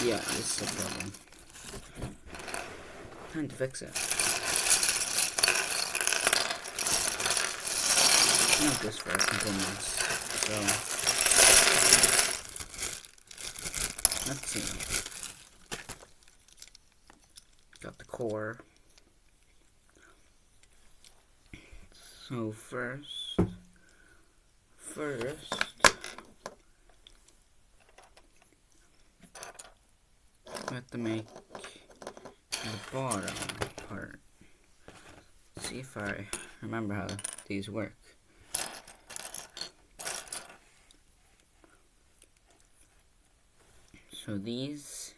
Yeah, this is a problem. Time to fix it. Not this for components. So let's see. Got the core. So first, we have to make the bottom part. See if I remember how these work. So these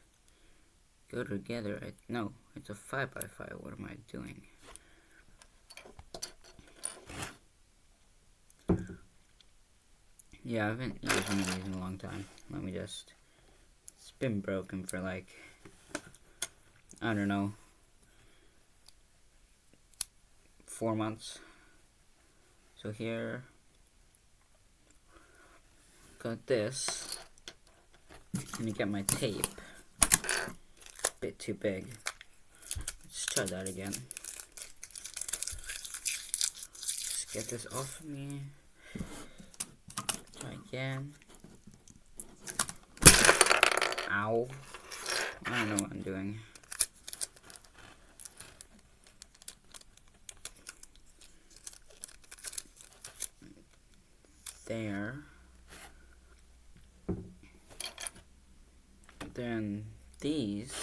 go together. No, it's a 5x5. What am I doing? Yeah, I haven't used one of these in a long time. Let me just... It's been broken for like... I don't know. 4 months. So here... Got this. Let me get my tape. Bit too big. Let's try that again. Just get this off of me. Try again. Ow. I don't know what I'm doing. There. Then these,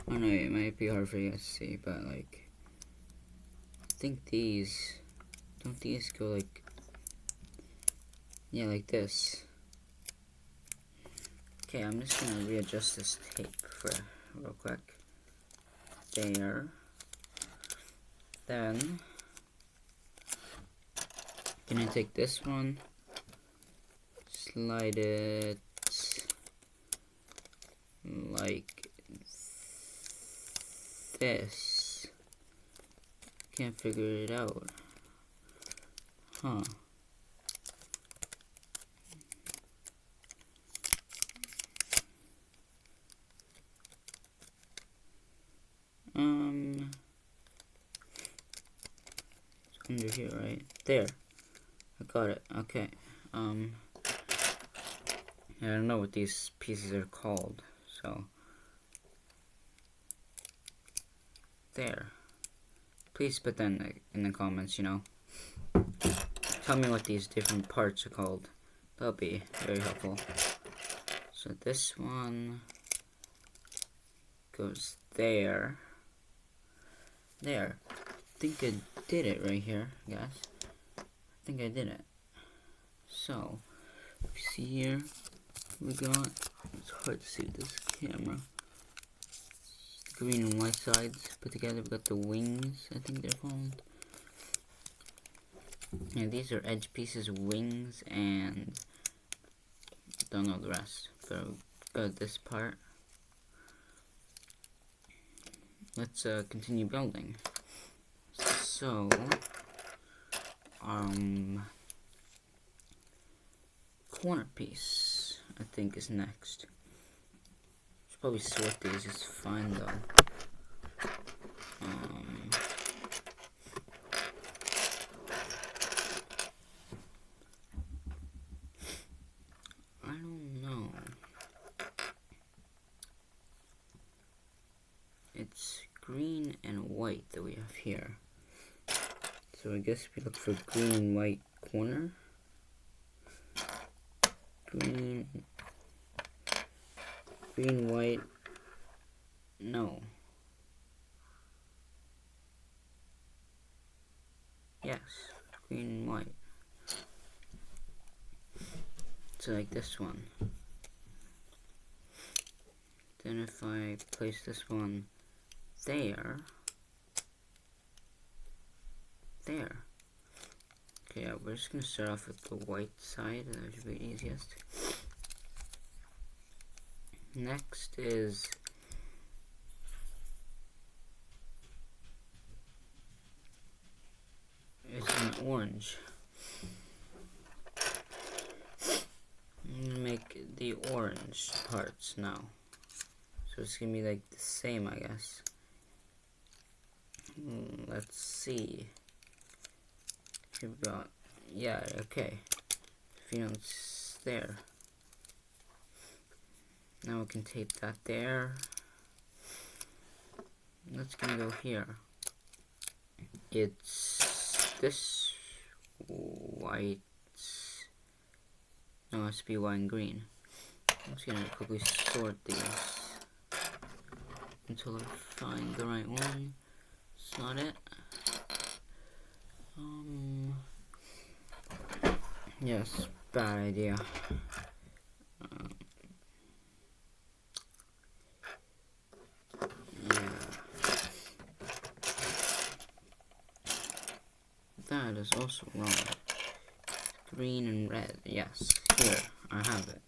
I don't know, it might be hard for you guys to see, but like, I think these, don't these go like, yeah, like this. Okay, I'm just gonna readjust this tape for real quick. There. Then, gonna take this one, slide it like this. Can't figure it out. Huh. It's under here, right? There. I got it. Okay. I don't know what these pieces are called. So, there. Please put that in the comments, you know. Tell me what these different parts are called. That'll be very helpful. So this one goes there. There. I think I did it right here, guys. I think I did it. So, see here, we got, it's hard to see with this camera, green and white sides put together. We got the wings, I think they're called. And these are edge pieces, wings, and don't know the rest. But we got this part. Let's continue building. So, corner piece, I think, is next. Should probably sort these, it's fine though. I don't know. It's green and white that we have here. So I guess we look for green and white corner. Green, white, no. Yes, green and white. So like this one. Then if I place this one there. There. Okay, yeah, we're just gonna start off with the white side, that should be the easiest. Next is an orange. I'm gonna make the orange parts now. So it's gonna be like the same, I guess. Let's see. We've got, yeah, okay. If you know it's there. Now we can tape that there. That's gonna go here. It's this white. No, it has to be white and green. I'm just gonna quickly sort these until I find the right one. It's not it. Yes, bad idea. Yeah. That is also wrong. Green and red. Yes, here, I have it.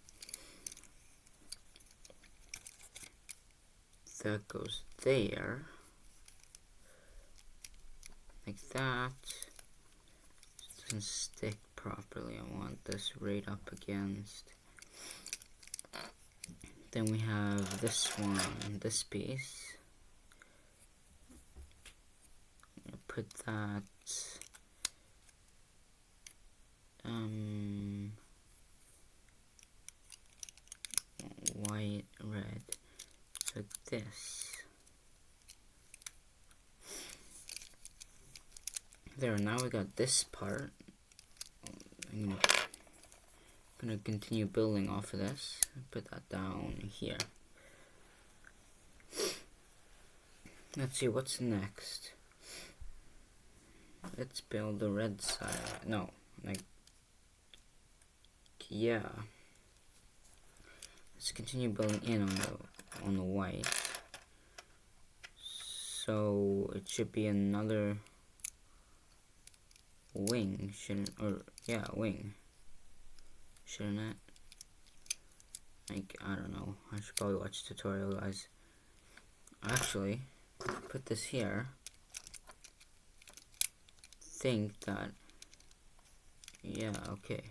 That goes there. Like that. It doesn't stick properly. I want this right up against. Then we have this one, this piece. Put that white, red, so this. There, now we got this part. I'm gonna continue building off of this. Put that down here. Let's see what's next. Let's build the red side. No, like, yeah. Let's continue building in on the white. So it should be another wing, shouldn't? Or yeah, wing. Shouldn't it? Like, I don't know. I should probably watch a tutorial, guys. Actually, put this here. Think that, yeah, okay.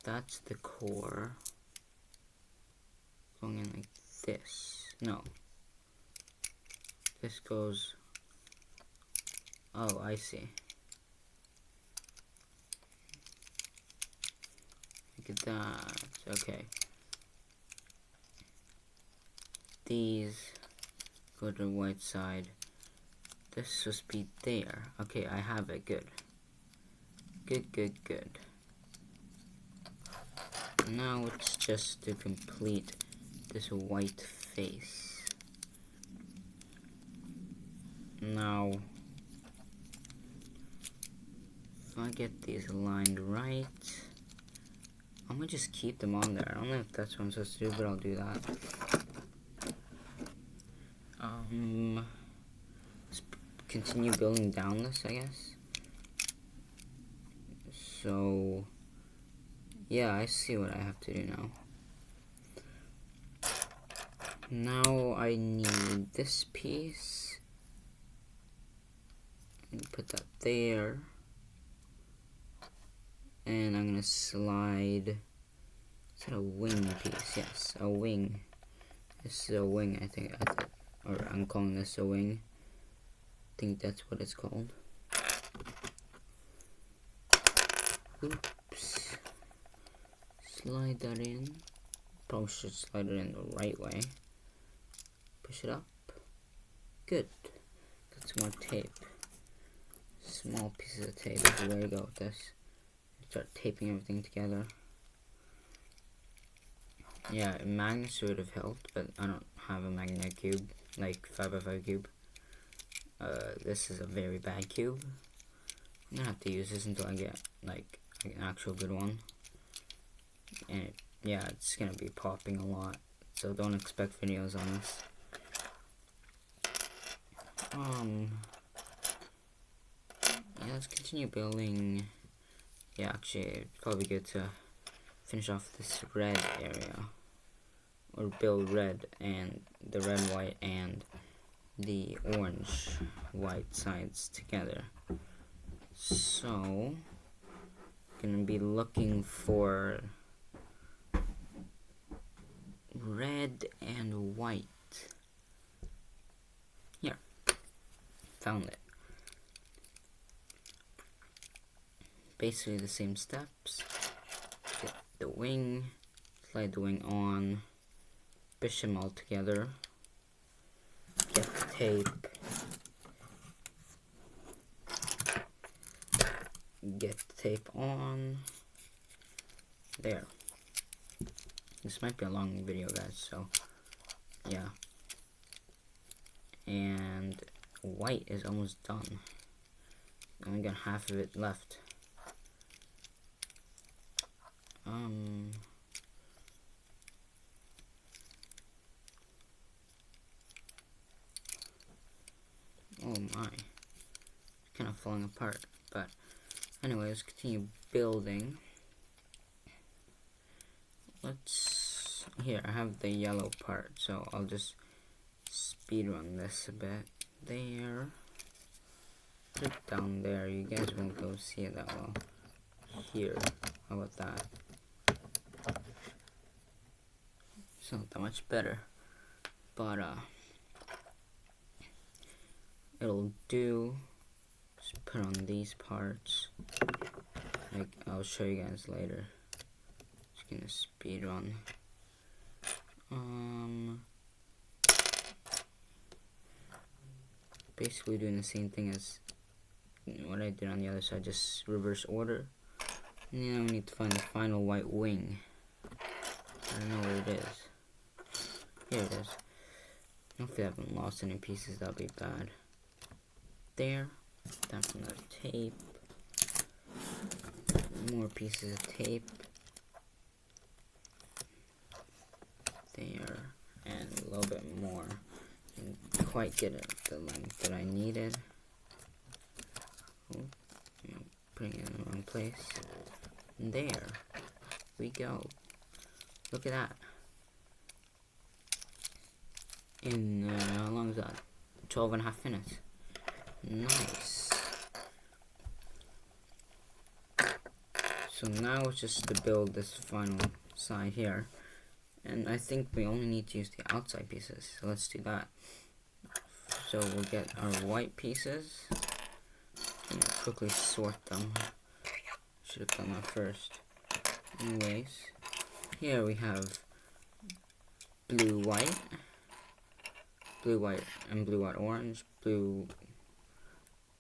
That's the core. Going in like this. No. This goes, oh, I see. Look at that. Okay. These go to the white side. This must be there. Okay, I have it. Good. Good. Now it's just to complete this white face. Now, if I get these aligned right, I'm gonna just keep them on there. I don't know if that's what I'm supposed to do, but I'll do that. Let's continue building down this, I guess. So, yeah, I see what I have to do now. Now I need this piece. Put that there. And I'm gonna slide. Is that a wing piece? Yes, a wing. This is a wing, I think. Or I'm calling this a wing. I think that's what it's called. Oops. Slide that in. Probably should slide it in the right way. Push it up. Good. Got some more tape. Small pieces of tape is the way to go with this. Start taping everything together. Yeah, a magnet would have helped, but I don't have a magnet cube, like 5x5 cube. This is a very bad cube. I'm gonna have to use this until I get like an actual good one. And yeah, it's gonna be popping a lot, so don't expect videos on this. Yeah, let's continue building. Yeah, actually, it's probably good to finish off this red area, or build red and the red, white, and the orange, white sides together. So, gonna be looking for red and white. Here, found it. Basically the same steps. Get the wing, slide the wing on, push them all together, get the tape, get the tape on, there. This might be a long video, guys, so yeah. And white is almost done. Only got half of it left. Oh my, kind of falling apart, but anyway, let's continue building. Here, I have the yellow part, so I'll just speed run this a bit. There, put it down there, you guys won't go see it that well. Here, how about that? It's not that much better, but it'll do. Just put on these parts. Like, I'll show you guys later. Just gonna speed run. Basically doing the same thing as what I did on the other side, just reverse order. And now we need to find the final white wing. I don't know where it is. Here it is. Hopefully I haven't lost any pieces, that'll be bad. There. Down from the tape. More pieces of tape. There. And a little bit more. Didn't quite get it the length that I needed. Oh, putting it in the wrong place. And there we go. Look at that. In how long is that? 12.5 minutes. Nice. So now it's just to build this final side here. And I think we only need to use the outside pieces. So let's do that. So we'll get our white pieces. And quickly sort them. Should have done that first. Anyways, here we have blue, white, and blue, white, orange, blue,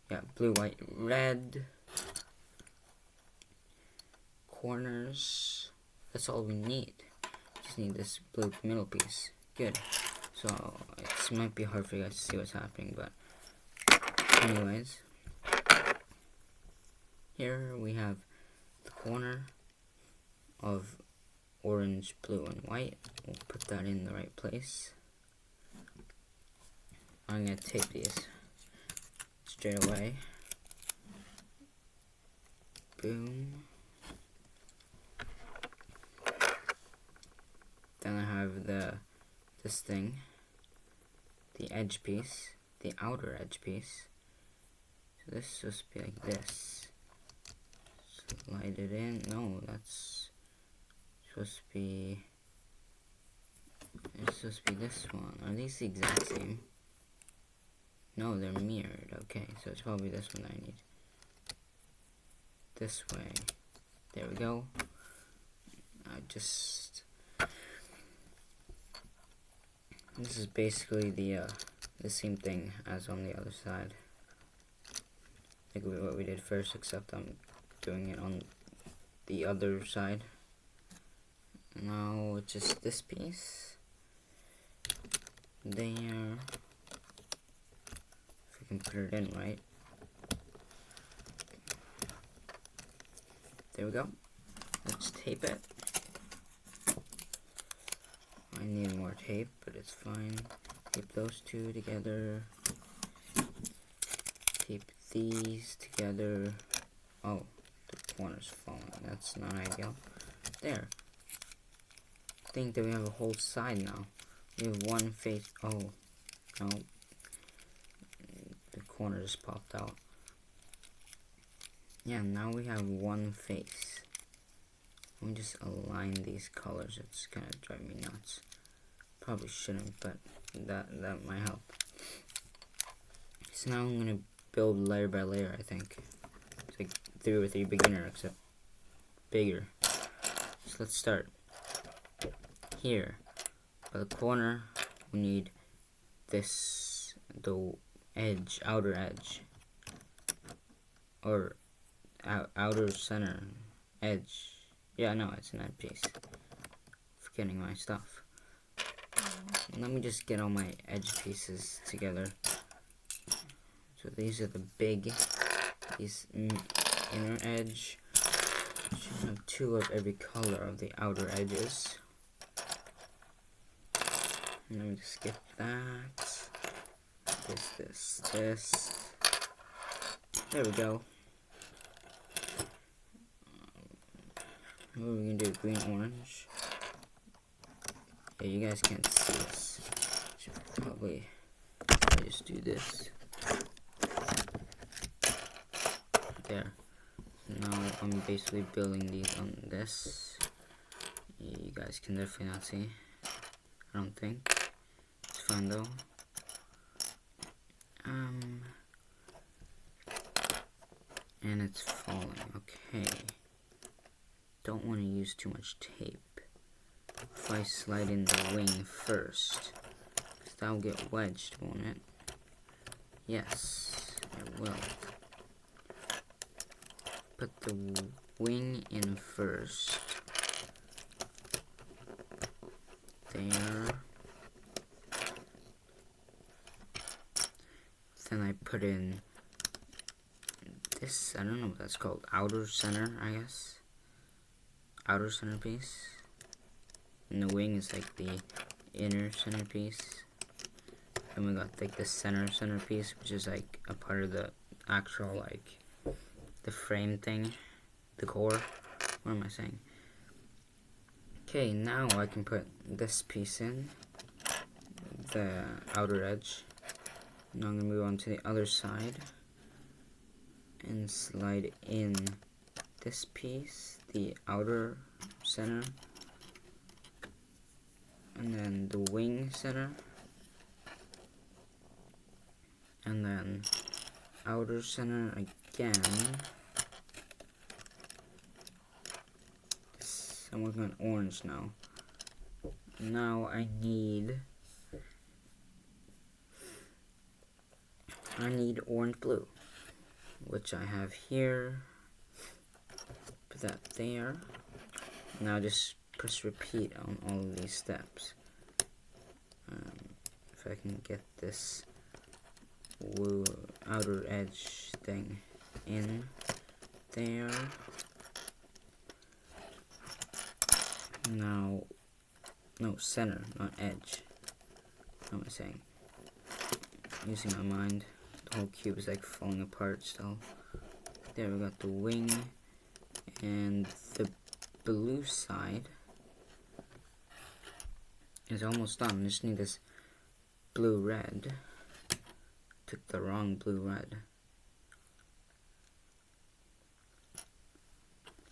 white, red, corners. That's all we need. Just need this blue middle piece. Good. So it might be hard for you guys to see what's happening, but anyways, here we have the corner of orange, blue, and white. We'll put that in the right place. I'm gonna tape these straight away. Boom. Then I have this thing, the edge piece, the outer edge piece. So this is supposed to be like this. Slide it in. No, that's supposed to be. It's supposed to be this one. Are these the exact same? No, they're mirrored. Okay, so it's probably this one I need. This way. There we go. This is basically the same thing as on the other side. Like what we did first, except I'm doing it on the other side. Now it's just this piece. There. If we can put it in right. There we go. Let's tape it. I need more tape, but it's fine. Tape those two together. Tape these together. Oh, the corner's falling. That's not ideal. There. I think that we have a whole side now. We have one face. Oh, no. The corner just popped out. Yeah, now we have one face. Let me just align these colors. It's gonna drive me nuts. Probably shouldn't, but that might help. So now I'm gonna build layer by layer, I think. It's like 3x3 beginner, except bigger. So let's start. Here, by the corner, we need this, the edge, outer edge. Or outer center edge. Yeah, no, it's an edge piece. Forgetting my stuff. Let me just get all my edge pieces together. So these are the big, these inner edge. Should have 2 of every color of the outer edges. And let me just get that. This. There we go. What are we gonna do? Green, orange. Yeah, you guys can't see this. Should probably just do this. There. Now I'm basically building these on this. You guys can definitely not see. I don't think. It's fine though. And it's falling. Okay. Don't want to use too much tape. If I slide in the wing first, because that'll get wedged, won't it? Yes, it will. Put the wing in first. There. Then I put in this, I don't know what that's called, outer center, I guess. Outer centerpiece. And the wing is like the inner centerpiece. And we got like the centerpiece, which is like a part of the actual, like, the frame thing. The core. What am I saying? Okay, now I can put this piece in. The outer edge. Now I'm going to move on to the other side. And slide in this piece, the outer center, and then the wing center, and then outer center again. I'm working on orange now. Now I need orange blue, which I have here. Put that there. Now just press repeat on all of these steps. If I can get this outer edge thing in there. Now, no, center, not edge. What am I saying? Using my mind. The whole cube is like falling apart still. There, we got the wing. And the blue side is almost done. I just need this blue-red. Took the wrong blue-red.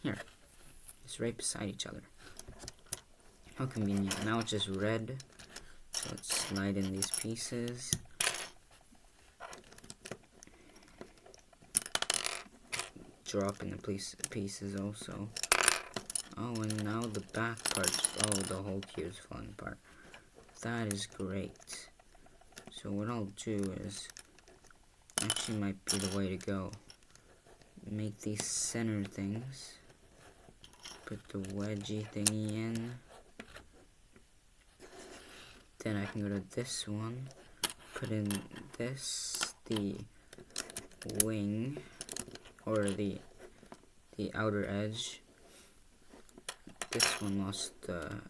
Here. It's right beside each other. How convenient. Now it's just red. So let's slide in these pieces. Drop in the pieces also. Oh, and now the back parts. Oh, the whole cube is falling apart. That is great. So what I'll do is, actually might be the way to go. Make these center things. Put the wedgie thingy in. Then I can go to this one. Put in this, the wing, or the outer edge. This one lost the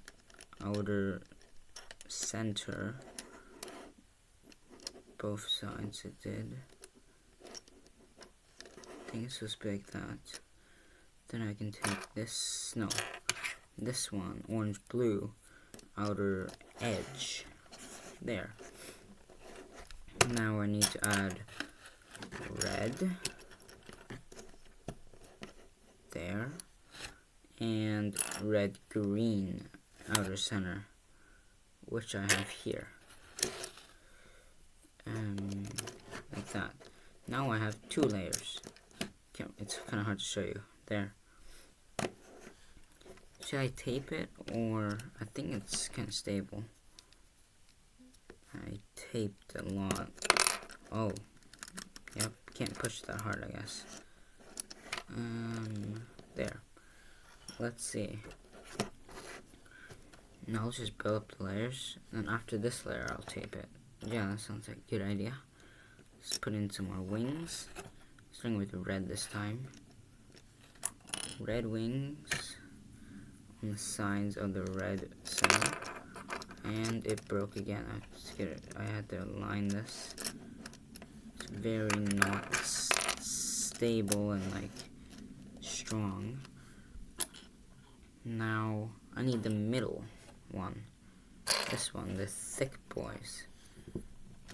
outer center. Both sides it did. I think it's supposed to be like that. Then I can take this, no, this one, orange blue, outer edge. There. Now I need to add red. There. And red green outer center. which I have here. Like that. Now I have 2 layers. It's kind of hard to show you. There. Should I tape it, or I think it's kind of stable. I taped a lot. Oh, yep. Can't push that hard, I guess. There. Let's see. Now let's just build up the layers, and after this layer, I'll tape it. Yeah, that sounds like a good idea. Let's put in some more wings. Starting with red this time. Red wings on the sides of the red cell. And it broke again. I had to align this. It's very not stable and like strong. Now I need the middle one. This one, the thick boys.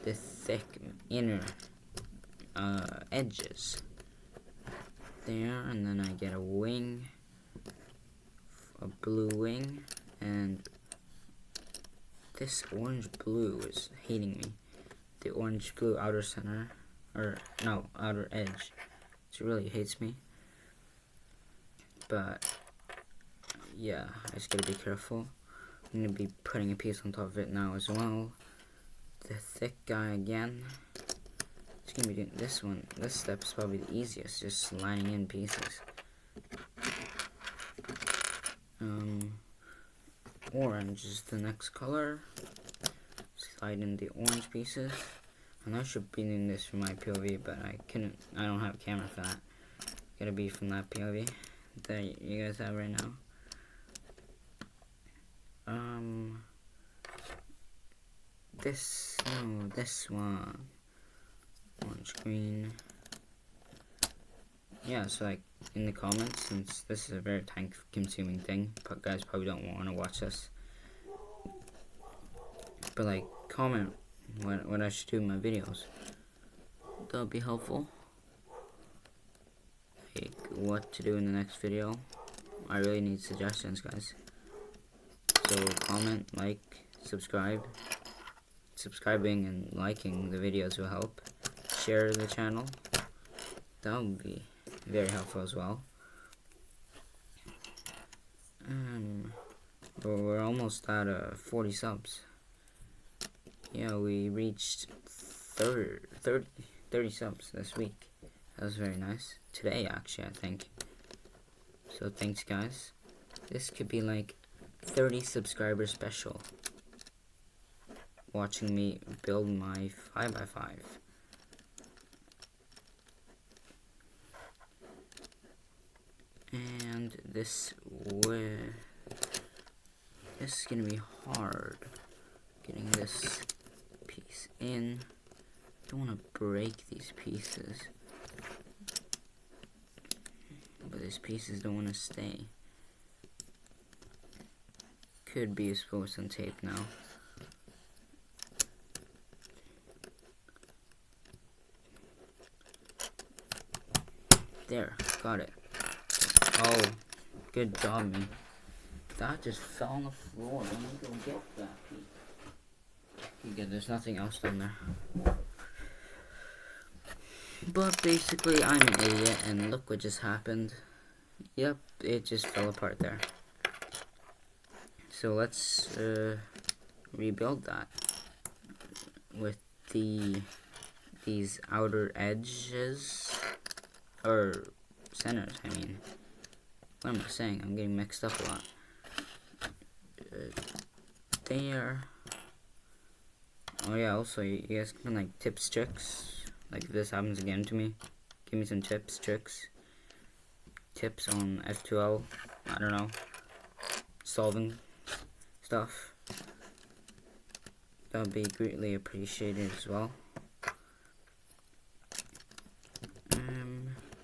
The thick inner edges. There, and then I get a wing, a blue wing, and this orange blue is hating me. The orange blue outer center, or no, outer edge. It really hates me. But yeah, I just gotta be careful. I'm gonna be putting a piece on top of it now as well. The thick guy again. It's gonna be doing this one. This step is probably the easiest, just lining in pieces. Orange is the next color. Slide in the orange pieces. And I should be doing this from my POV, but I don't have a camera for that. Gotta be from that POV that you guys have right now. This one. Orange, green. Yeah, so like in the comments, since this is a very time consuming thing, but guys probably don't want to watch this. But like, comment what I should do in my videos. That would be helpful. Like, what to do in the next video. I really need suggestions, guys. So comment, like, subscribe. Subscribing and liking the videos will help. Share the channel. That would be very helpful as well. We're almost at 40 subs. Yeah, we reached 30 subs this week. That was very nice. Today, actually, I think. So thanks, guys. This could be like 30 subscriber special. Watching me build my 5x5. And this is gonna be hard. Getting this piece in. Don't want to break these pieces. But these pieces don't want to stay. Could be useful with some tape now. There, got it. Oh, good job, me. That just fell on the floor. Let me go get that piece. Okay, there's nothing else down there. But basically, I'm an idiot, and look what just happened. Yep, it just fell apart there. So let's rebuild that with these outer edges, or centers, I mean. What am I saying? I'm getting mixed up a lot. There. Oh yeah, also, you guys can like tips, tricks. Like if this happens again to me, give me some tips, tricks. Tips on F2L, I don't know. Solving stuff. That would be greatly appreciated as well.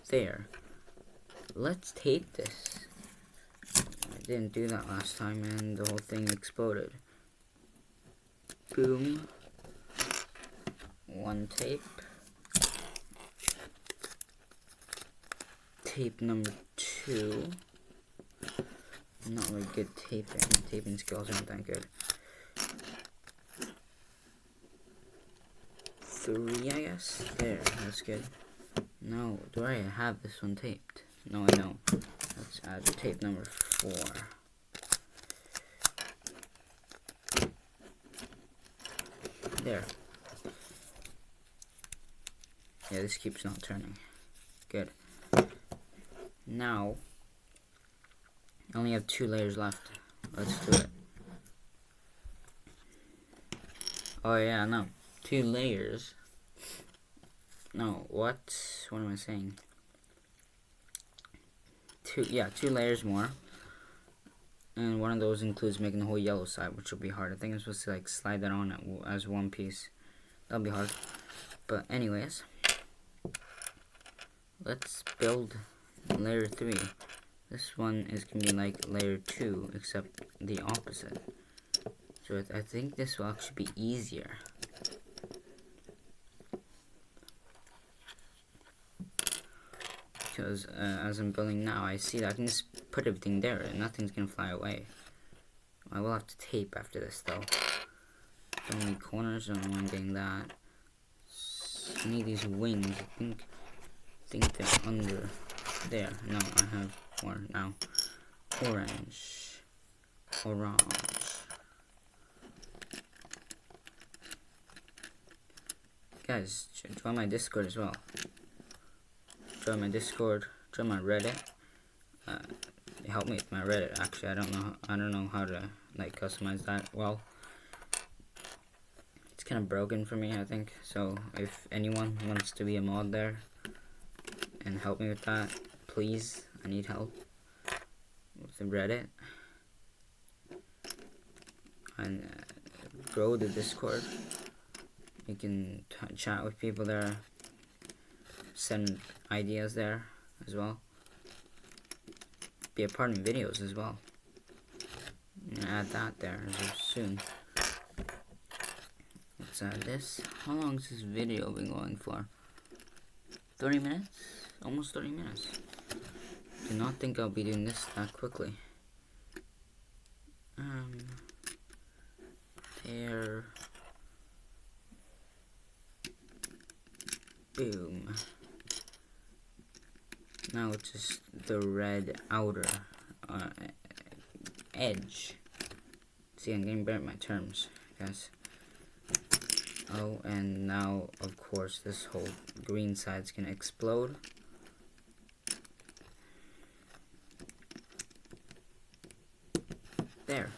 There. Let's tape this. I didn't do that last time and the whole thing exploded. Boom. One tape. Tape number 2. Not really good taping. Taping skills aren't that good. 3, I guess. There, that's good. No, do I have this one taped? No, I don't. Let's add tape number 4. There. Yeah, this keeps not turning. Good. Now, I only have 2 layers left. Let's do it. Oh yeah, no. 2 layers. No, what am I saying? 2 layers more. And one of those includes making the whole yellow side, which will be hard. I think I'm supposed to like slide that on as one piece. That'll be hard. But anyways, let's build layer 3. This one is gonna be like layer 2, except the opposite. So I think this will actually be easier. Because as I'm building now, I see that I can just put everything there and nothing's gonna fly away. I will have to tape after this though. Don't need corners, I don't know I'm getting that. I need these wings, I think they're under there. No, I have more now. Orange. Guys, join my Discord as well. Join my Discord, join my Reddit. Help me with my Reddit. Actually, I don't know how to like customize that well. It's kind of broken for me, I think. So if anyone wants to be a mod there and help me with that, please. I need help with the Reddit and grow the Discord. You can chat with people there. Send ideas there as well. Be a part of videos as well. I'm gonna add that there soon. Let's add this. How long has this video been going for? 30 minutes? Almost 30 minutes. Do not think I'll be doing this that quickly. There. Boom. Now it's just the red outer edge. See, I'm getting better at my terms, guys. Oh, and now, of course, this whole green side's gonna explode. There.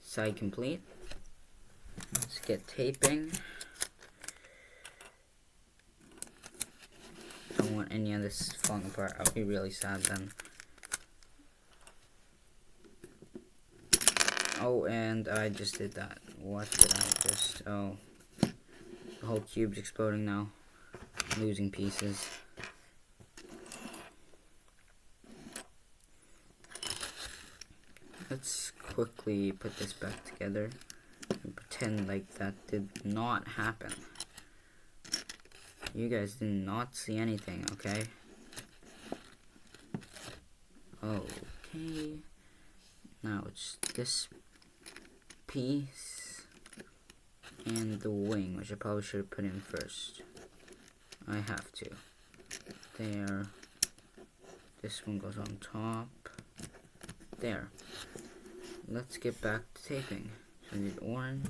Side complete. Let's get taping. Don't want any of this falling apart. I'll be really sad then. Oh, and I just did that. What did I just... Oh. The whole cube's exploding now. I'm losing pieces. Let's quickly put this back together and pretend like that did not happen. You guys did not see anything, okay? Okay. Now it's this piece and the wing, which I probably should have put in first. I have to. There. This one goes on top. There. Let's get back to taping. So I need orange.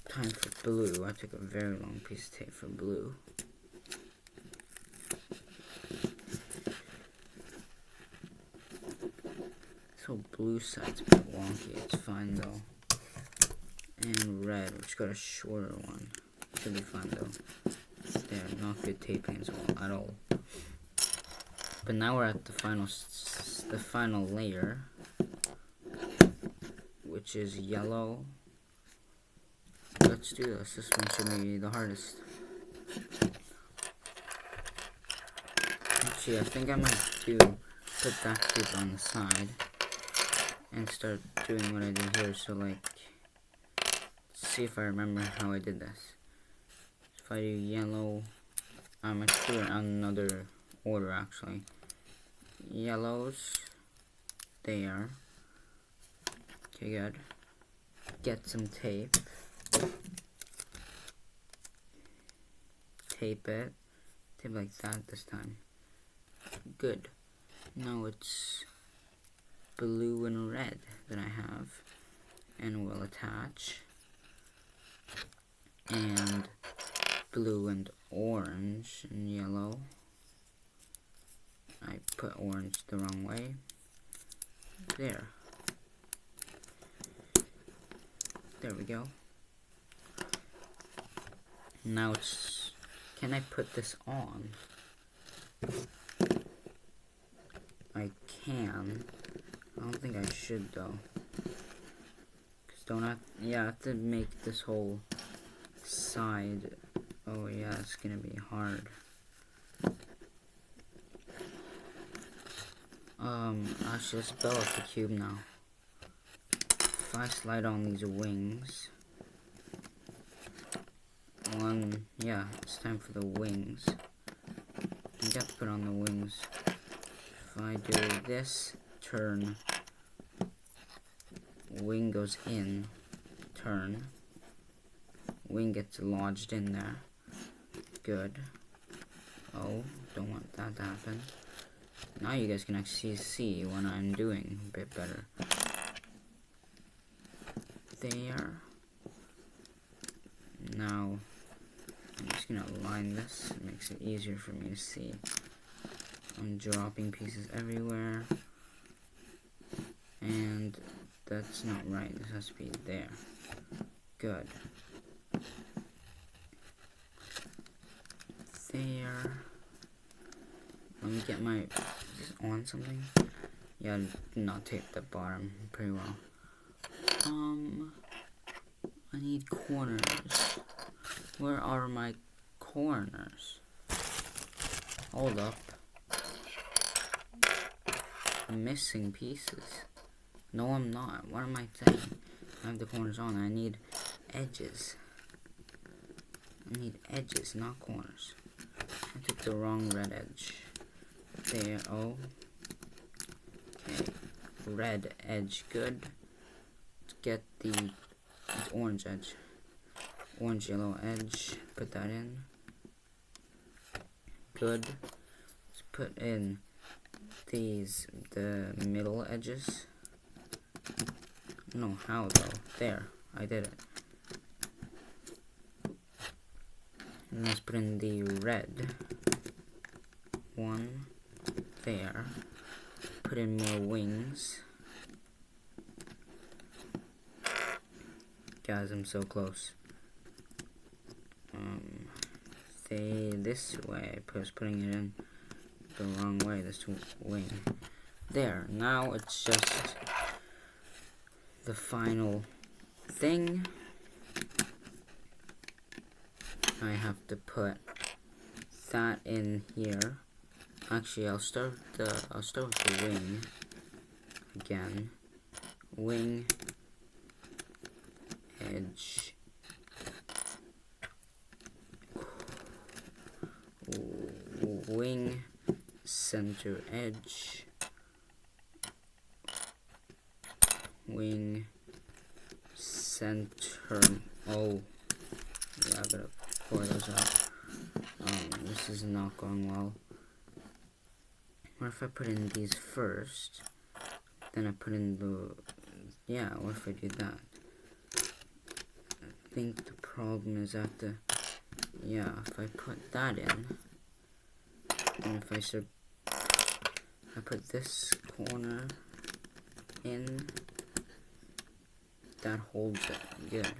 Time for blue. I took a very long piece of tape for blue. This whole blue side's a bit wonky. It's fine though. And red, which got a shorter one. Should be fine though. There, not good taping as well at all. But now we're at the final layer, which is yellow. Let's do this. This one should be the hardest. Actually, I think I might put that cube on the side and start doing what I did here. So like, see if I remember how I did this. If I do yellow, I'm gonna do it on another order actually. Yellows, there. Okay, good. Get some tape. tape it. Tape like that this time. Good. Now it's blue and red that I have, and we'll attach. And blue and orange and yellow. I put orange the wrong way. There. There we go. Now it's... Can I put this on? I can. I don't think I should though. Cause don't have... Yeah, I have to make this whole side... Oh yeah, it's gonna be hard. Actually, let's build up the cube now. If I slide on these wings... yeah, it's time for the wings. I got to put on the wings. If I do this, turn, wing goes in, turn, wing gets lodged in there. Good. Oh, don't want that to happen. Now you guys can actually see what I'm doing a bit better. There. Now, I'm just gonna align this. It makes it easier for me to see. I'm dropping pieces everywhere. And that's not right. This has to be there. Good. There. Let me get my... Is this on something? Yeah, not tape the bottom pretty well. I need corners. Where are my corners? Hold up. I'm missing pieces. No, I'm not. What am I saying? I have the corners on. I need edges. I need edges, not corners. I took the wrong red edge. There. Oh. Okay. Red edge. Good. Let's get the orange edge. Orange yellow edge. Put that in. Good. Let's put in these, the middle edges. I don't know how though. There. I did it. And let's put in the red one. There. Put in more wings. Guys, I'm so close. Say this way. I was putting it in the wrong way. This wing. There. Now it's just the final thing. I have to put that in here. Actually, I'll start with the wing again. Wing, edge, wing, center edge, wing, center. Oh, yeah, I gotta pour those out. This is not going well. What if I put in these first, then I put in the, yeah, what if I do that? I think the problem is after, yeah, if I put that in, and if I put this corner in, that holds it, good.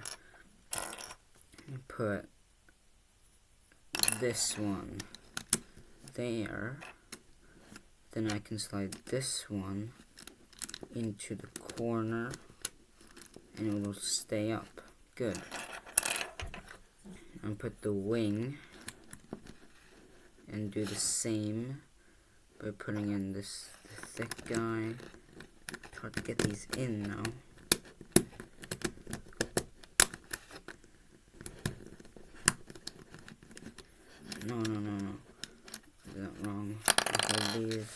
I put this one there. Then I can slide this one into the corner and it will stay up. Good. And put the wing and do the same by putting in this thick guy. It's hard to get these in now. No. Is that wrong? I hold these.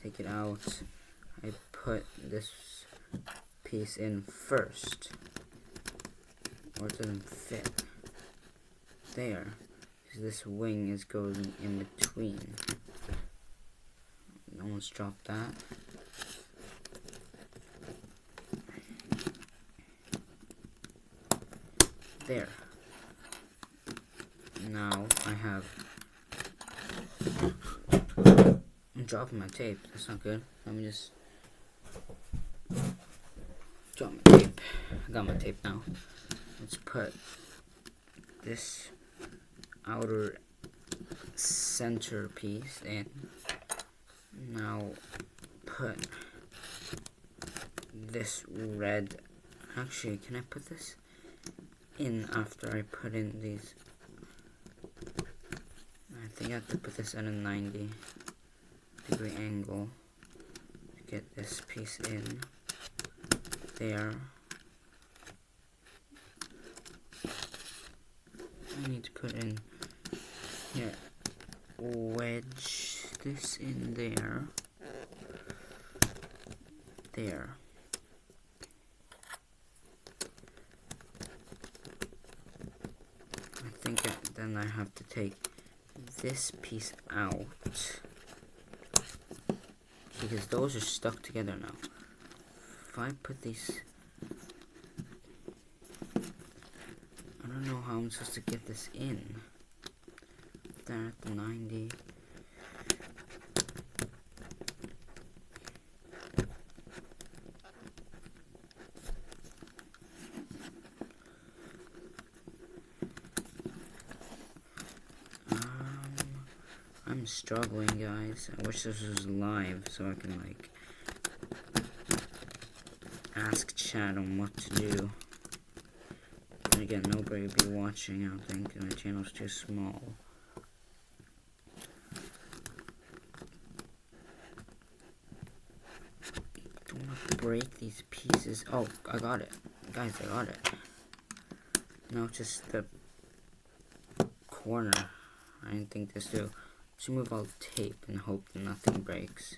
Take it out. I put this piece in first. Or it doesn't fit. there. This wing is going in between. Almost dropped that. There. Now I have. I'm dropping my tape. That's not good. Let me just drop my tape. I got my tape now. Let's put this outer centerpiece in. Now put this red. Actually, can I put this in after I put in these? I think I have to put this at a 90-degree angle to get this piece in there. I need to put in here, wedge this in there. There. I think then I have to take this piece out because those are stuck together now. If I put these, I don't know how I'm supposed to get this in. There at the 90. I'm struggling, guys. I wish this was live so I can like ask chat on what to do. And again, nobody will be watching, I don't think, and my channel's too small. Don't want to break these pieces. Oh, I got it. Guys, I got it. No, just the corner. I didn't think this through. Just remove all the tape and hope that nothing breaks.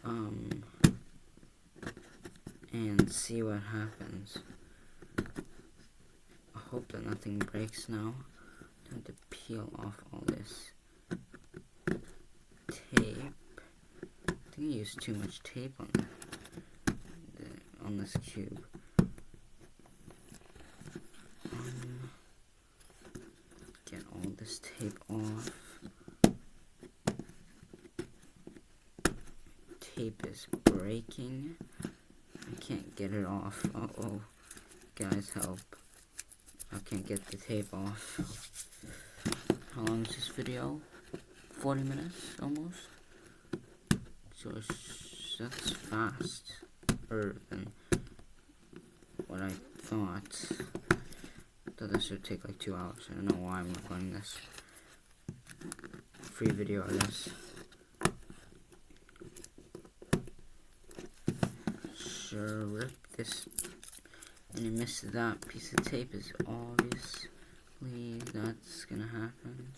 And see what happens. I hope that nothing breaks now. I have to peel off all this tape. I think I used too much tape on this cube. Get all this tape off. Tape is breaking. I can't get it off. Uh-oh. Guys, help. I can't get the tape off. How long is this video? 40 minutes, almost? So that's faster than what I thought. I thought this would take like 2 hours. I don't know why I'm recording this. Free video, I guess. Sure, rip this, and you missed that piece of tape is obviously that's gonna happen.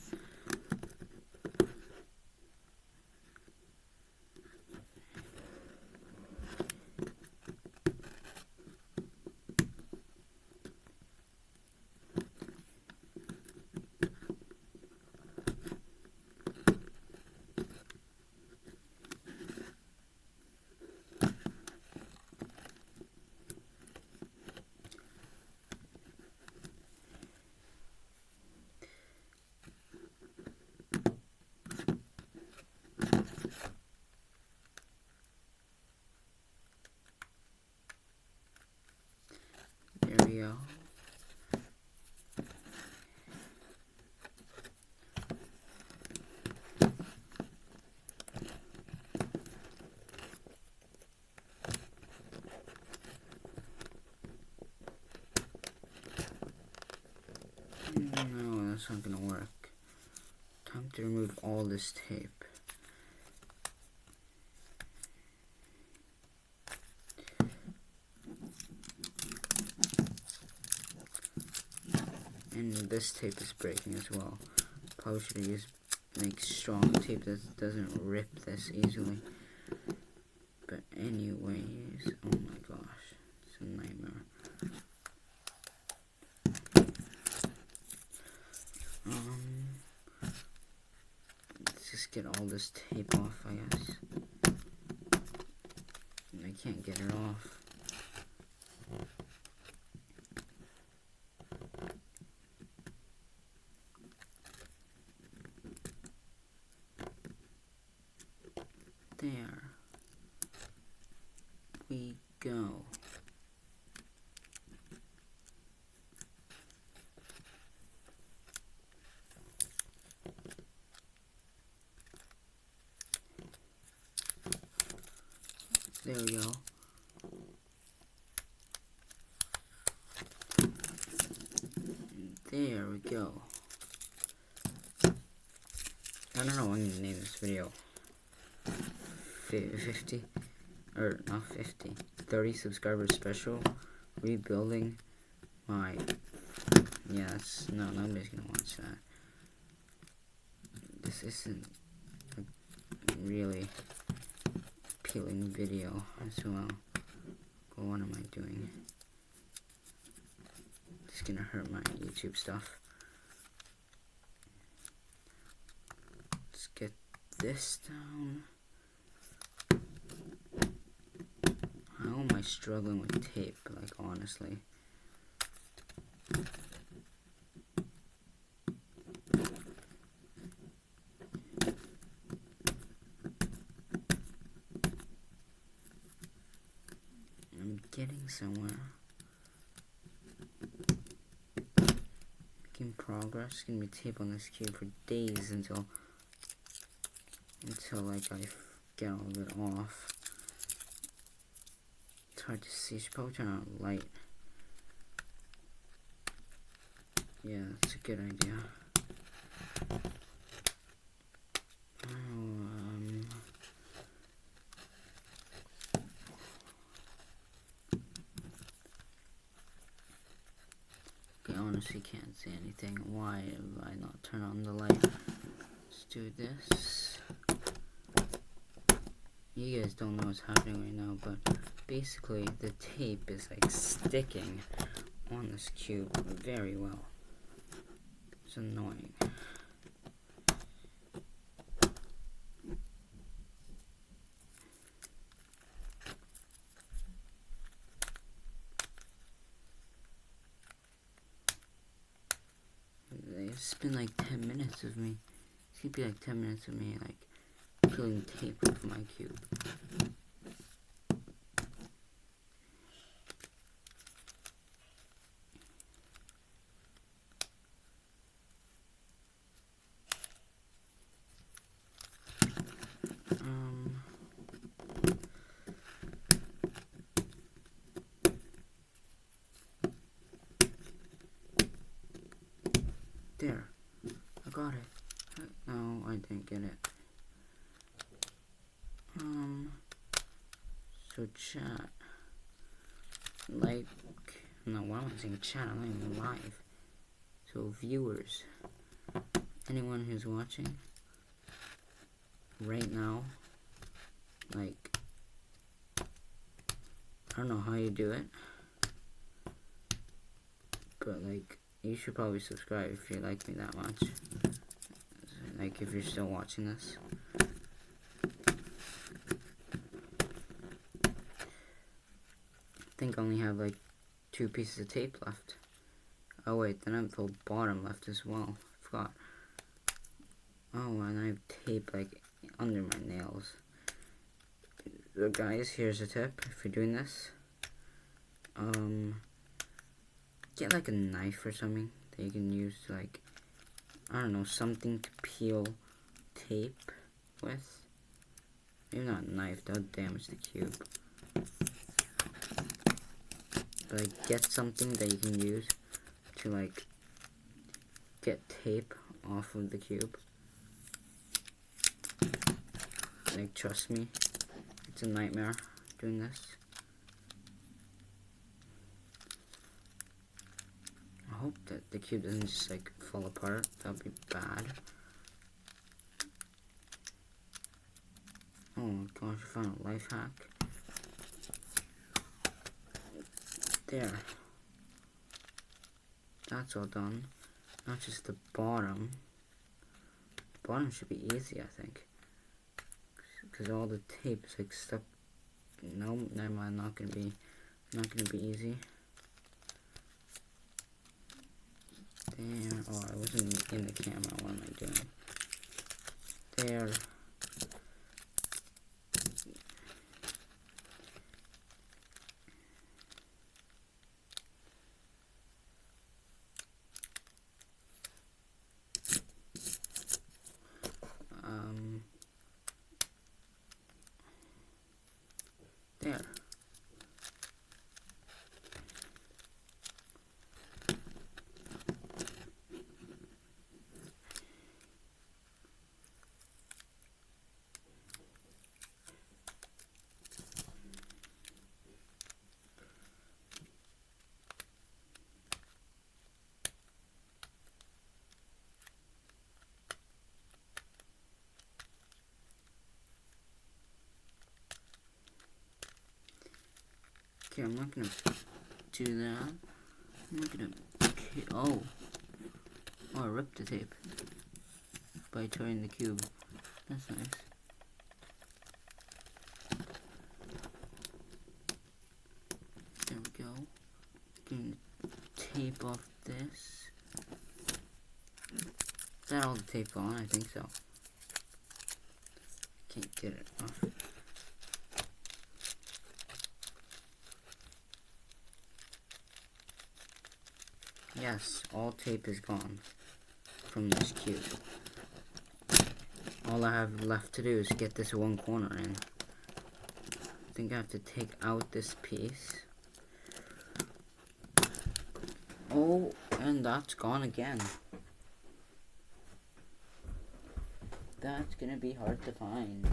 There we go. No, that's not gonna work. Time to remove all this tape. And this tape is breaking as well. Probably should have used like strong tape that doesn't rip this easily. But anyways, oh my gosh, it's a nightmare. all this tape off, I guess. I can't get it off. There we go. There we go. There we go. I don't know what I'm gonna name this video. 50, or not 50, 30 subscribers special. Rebuilding my, yeah, no, nobody's gonna watch that. This isn't a really appealing video as well. What am I doing? It's gonna hurt my YouTube stuff. Let's get this down. How am I struggling with tape, like, honestly? I'm getting somewhere. Making progress. Gonna be tape on this cube for days until like I get all of it off. It's hard to see. Should probably turn on a light. Yeah, that's a good idea. I honestly can't see anything. Why have I not turned on the light? Let's do this. You guys don't know what's happening right now, but basically the tape is like sticking on this cube very well. It's annoying. It's been like 10 minutes of me. It's gonna be like 10 minutes of me like peeling tape off my cube. There, I got it. No, I didn't get it. So chat, like, no, why am I saying chat? I'm not even live. So viewers, anyone who's watching right now, like, I don't know how you do it, but like, you should probably subscribe if you like me that much. Like, if you're still watching this. I think I only have like 2 pieces of tape left. Oh wait, then I have the bottom left as well. I forgot. Oh, and I have tape like under my nails. So guys, here's a tip if you're doing this. Get like a knife or something that you can use to, like, I don't know, something to peel tape with. Maybe not a knife, that would damage the cube. But like, get something that you can use to like get tape off of the cube. Like, trust me, it's a nightmare doing this. I hope that the cube doesn't just like fall apart. That would be bad. Oh my gosh, I found a life hack. There. That's all done. Not just the bottom. The bottom should be easy, I think. because all the tape is like stuck. No, never mind. Not gonna be easy. There. Oh, I wasn't in the camera. What am I doing? There. There. Okay, I'm not gonna do that. I'm not gonna. Okay, oh, I ripped the tape by turning the cube. That's nice. There we go. Getting the tape off this. Is that all the tape on? I think so. Can't get it off. Yes, all tape is gone from this cube. All I have left to do is get this one corner in. I think I have to take out this piece. Oh, and that's gone again. That's gonna be hard to find.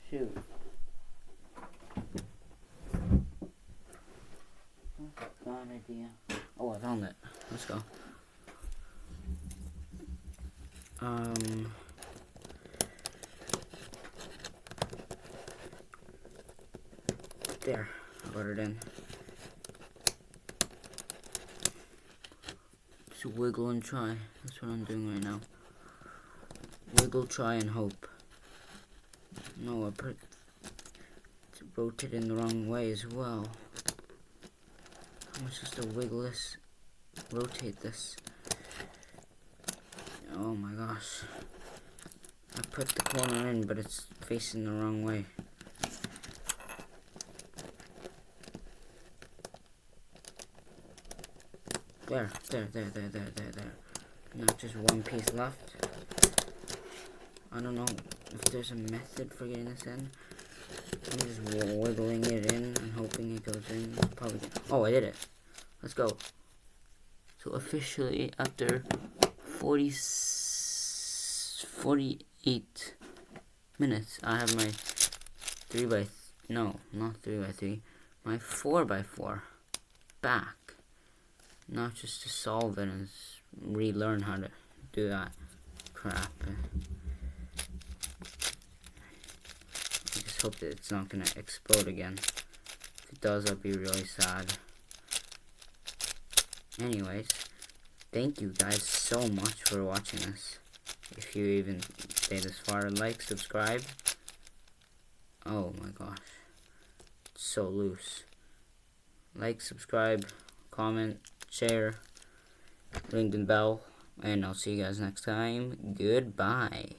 Shoot. Bad idea. Oh, I found it. Let's go. There. I got it in. Just wiggle and try. That's what I'm doing right now. Wiggle, try, and hope. No, I put it rotated in the wrong way as well. I'm supposed to wiggle this, rotate this. Oh my gosh. I put the corner in, but it's facing the wrong way. There. Now just one piece left. I don't know if there's a method for getting this in. I'm just wiggling it in and hoping it goes in. Probably. Oh, I did it. Let's go. So officially, after 48 minutes, I have my my 4x4 back. Not just to solve it and relearn how to do that crap. I just hope that it's not gonna explode again. If it does, I'll be really sad. Anyways, thank you guys so much for watching this. If you even stay this far, like, subscribe. Oh my gosh, it's so loose. Like, subscribe, comment, share, ring the bell, and I'll see you guys next time. Goodbye.